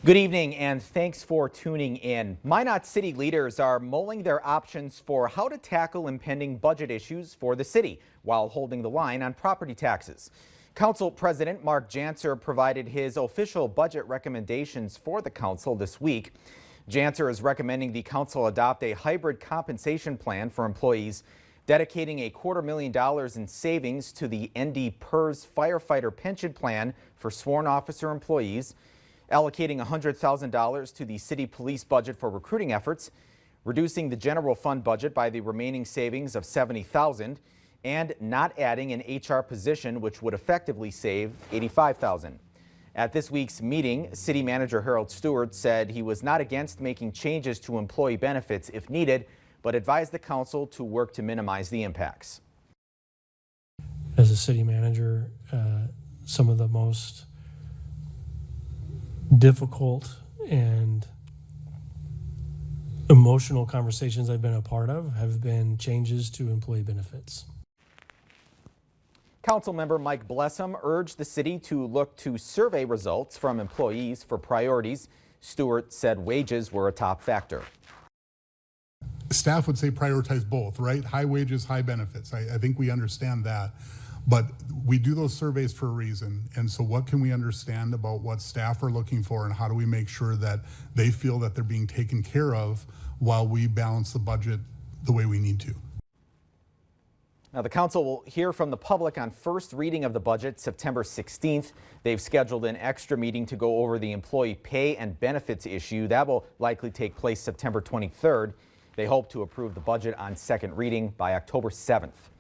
Good evening and thanks for tuning in. Minot city leaders are mulling their options for how to tackle impending budget issues for the city while holding the line on property taxes. Council President Mark Janser provided his official budget recommendations for the council this week. Janser is recommending the council adopt a hybrid compensation plan for employees, dedicating $250,000 in savings to the ND PERS firefighter pension plan for sworn officer employees, allocating $100,000 to the city police budget for recruiting efforts, reducing the general fund budget by the remaining savings of $70,000, and not adding an HR position, which would effectively save $85,000. At this week's meeting, City Manager Harold Stewart said he was not against making changes to employee benefits if needed, but advised the council to work to minimize the impacts. As a city manager, some of the most difficult and emotional conversations I've been a part of have been changes to employee benefits. Councilmember Mike Blessum urged the city to look to survey results from employees for priorities. Stewart said wages were a top factor. Staff would say prioritize both, right? High wages, high benefits. I think we understand that. But we do those surveys for a reason. And so what can we understand about what staff are looking for and how do we make sure that they feel that they're being taken care of while we balance the budget the way we need to? Now, the council will hear from the public on first reading of the budget September 16th. They've scheduled an extra meeting to go over the employee pay and benefits issue. That will likely take place September 23rd. They hope to approve the budget on second reading by October 7th.